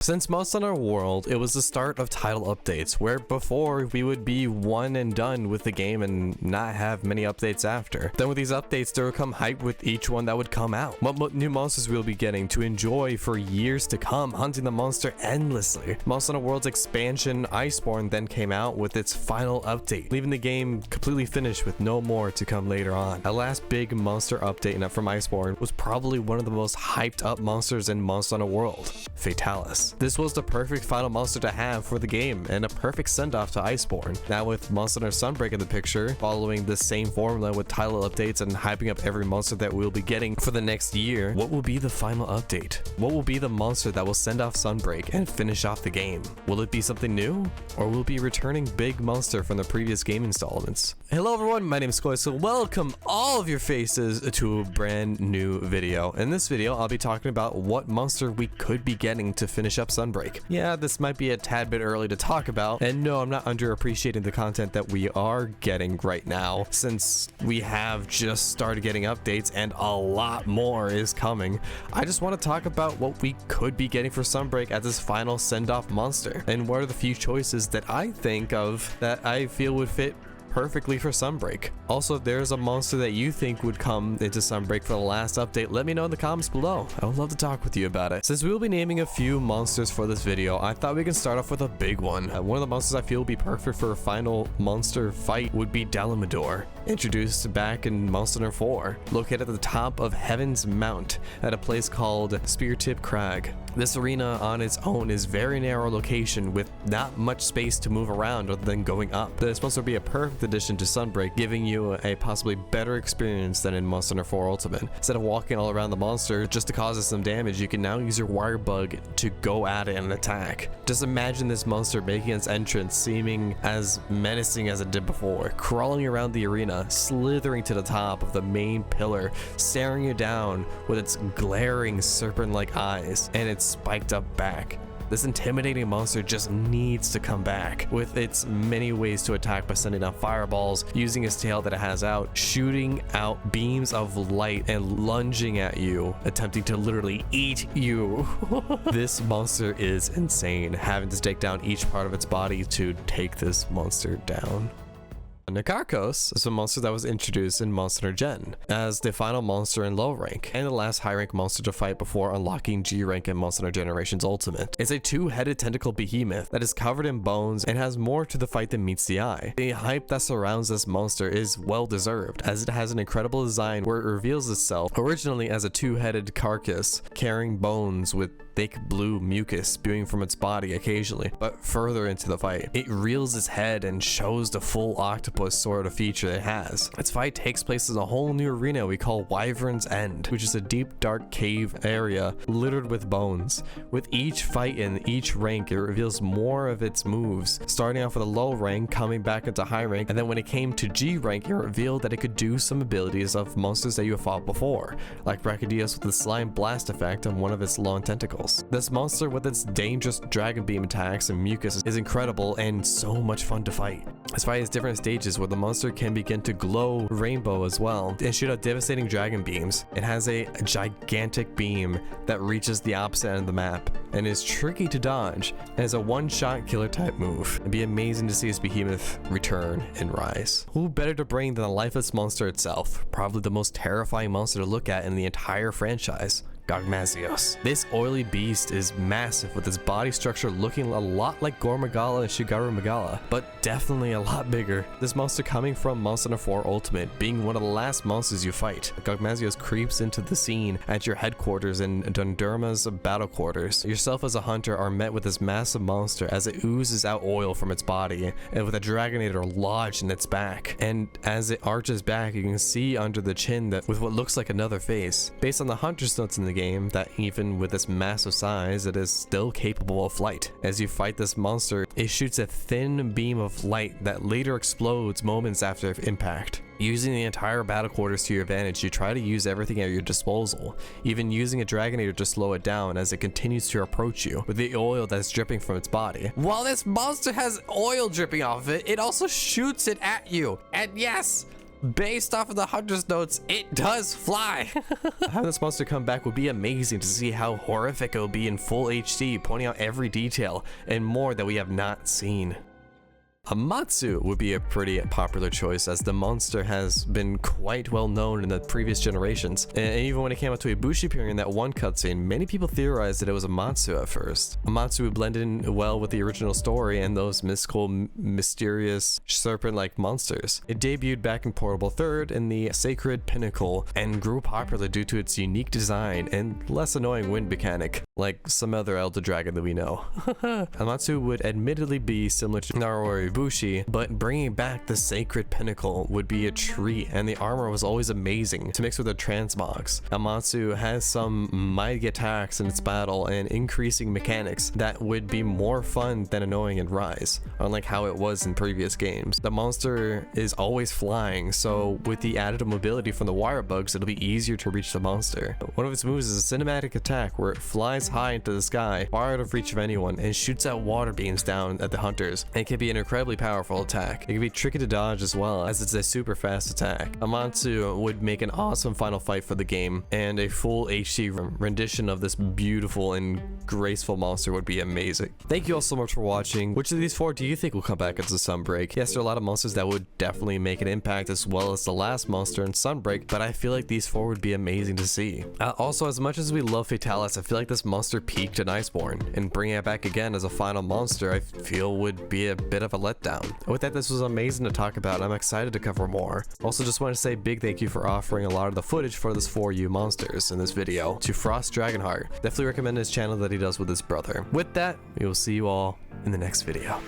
Since Monster Hunter World, it was the start of title updates, where before we would be one and done with the game and not have many updates after. Then with these updates, there would come hype with each one that would come out. What new monsters we'll be getting to enjoy for years to come, hunting the monster endlessly. Monster Hunter World's expansion, Iceborne, then came out with its final update, leaving the game completely finished with no more to come later on. The last big monster update from Iceborne was probably one of the most hyped up monsters in Monster Hunter World, Fatalis. This was the perfect final monster to have for the game and a perfect send-off to Iceborne. Now with Monster Hunter Sunbreak in the picture, following the same formula with title updates and hyping up every monster that we'll be getting for the next year, what will be the final update? What will be the monster that will send off Sunbreak and finish off the game? Will it be something new? Or will it be returning big monster from the previous game installments? Hello everyone, my name is Koi, so welcome all of your faces to a brand new video. In this video, I'll be talking about what monster we could be getting to finish up Sunbreak. Yeah, this might be a tad bit early to talk about, and no, I'm not underappreciating the content that we are getting right now, since we have just started getting updates and a lot more is coming. I just want to talk about what we could be getting for Sunbreak as this final send-off monster, and what are the few choices that I think of that I feel would fit perfectly for Sunbreak. Also, if there's a monster that you think would come into Sunbreak for the last update, let me know in the comments below. I would love to talk with you about it. Since we will be naming a few monsters for this video, I thought we can start off with a big one. One of the monsters I feel would be perfect for a final monster fight would be Dalamadur, introduced back in Monster Hunter 4, located at the top of Heaven's Mount at a place called Speartip Crag. This arena on its own is very narrow location with not much space to move around other than going up. This monster would be a perfect addition to Sunbreak, giving you a possibly better experience than in Monster Hunter 4 Ultimate. Instead of walking all around the monster just to cause it some damage, you can now use your wire bug to go at it and attack. Just imagine this monster making its entrance seeming as menacing as it did before, crawling around the arena, slithering to the top of the main pillar, staring you down with its glaring serpent-like eyes and its spiked up back. This intimidating monster just needs to come back, with its many ways to attack by sending down fireballs, using its tail that it has out, shooting out beams of light, and lunging at you, attempting to literally eat you. This monster is insane, having to take down each part of its body to take this monster down. Nakarkos is a monster that was introduced in Monster Hunter Gen as the final monster in low rank and the last high rank monster to fight before unlocking G rank in Monster Hunter Generations Ultimate. It's a two-headed tentacle behemoth that is covered in bones and has more to the fight than meets the eye. The hype that surrounds this monster is well deserved, as it has an incredible design where it reveals itself originally as a two-headed carcass carrying bones with thick blue mucus spewing from its body occasionally, but further into the fight, it reels its head and shows the full octopus sort of feature it has. Its fight takes place in a whole new arena we call Wyvern's End, which is a deep dark cave area littered with bones. With each fight in each rank, it reveals more of its moves, starting off with a low rank, coming back into high rank, and then when it came to G rank, it revealed that it could do some abilities of monsters that you have fought before, like Brachydios with the slime blast effect on one of its long tentacles. This monster with its dangerous dragon beam attacks and mucus is incredible and so much fun to fight. This fight has different stages where the monster can begin to glow rainbow as well and shoot out devastating dragon beams. It has a gigantic beam that reaches the opposite end of the map and is tricky to dodge and is a one-shot killer type move. It'd be amazing to see this behemoth return and rise. Who better to bring than the lifeless monster itself, probably the most terrifying monster to look at in the entire franchise. Gogmazios. This oily beast is massive, with its body structure looking a lot like Gormagala and Shigaru Magala, but definitely a lot bigger. This monster coming from Monster Hunter 4 Ultimate, being one of the last monsters you fight. Gogmazios creeps into the scene at your headquarters in Dundurma's battle quarters. Yourself as a hunter are met with this massive monster as it oozes out oil from its body, and with a Dragonator lodged in its back. And as it arches back, you can see under the chin that with what looks like another face. Based on the hunter's notes in the game, that even with its massive size, it is still capable of flight. As you fight this monster, it shoots a thin beam of light that later explodes moments after impact. Using the entire battle quarters to your advantage, you try to use everything at your disposal, even using a Dragonator to slow it down as it continues to approach you with the oil that's dripping from its body. While this monster has oil dripping off of it, it also shoots it at you. And yes, based off of the Hunter's notes, it does fly. Having this monster come back would be amazing to see how horrific it will be in full HD, pointing out every detail and more that we have not seen. Amatsu would be a pretty popular choice, as the monster has been quite well known in the previous generations, and even when it came out to Ibushi appearing in that one cutscene, many people theorized that it was Amatsu at first. Amatsu would blend in well with the original story and those mystical, mysterious, serpent-like monsters. It debuted back in Portable 3rd in the Sacred Pinnacle and grew popular due to its unique design and less annoying wind mechanic, like some other Elder Dragon that we know. Amatsu would admittedly be similar to Naru or Ibushi, but bringing back the Sacred Pinnacle would be a treat, and the armor was always amazing to mix with the transmogs. Amatsu has some mighty attacks in its battle and increasing mechanics that would be more fun than annoying in Rise, unlike how it was in previous games. The monster is always flying, so with the added mobility from the wire bugs, it'll be easier to reach the monster. One of its moves is a cinematic attack where it flies high into the sky, far out of reach of anyone, and shoots out water beams down at the hunters. It can be an incredibly powerful attack. It can be tricky to dodge as well, as it's a super fast attack. Amatsu would make an awesome final fight for the game, and a full HD rendition of this beautiful and graceful monster would be amazing. Thank you all so much for watching. Which of these 4 do you think will come back as a Sunbreak? Yes, there are a lot of monsters that would definitely make an impact, as well as the last monster in Sunbreak, but I feel like these 4 would be amazing to see. Also, as much as we love Fatalis, I feel like this monster peaked in Iceborne, and bringing it back again as a final monster I feel would be a bit of a letdown. With that, this was amazing to talk about, and I'm excited to cover more. Also, just want to say a big thank you for offering a lot of the footage for this 4U monsters in this video to Frost Dragonheart. Definitely recommend his channel that he does with his brother. With that, we will see you all in the next video.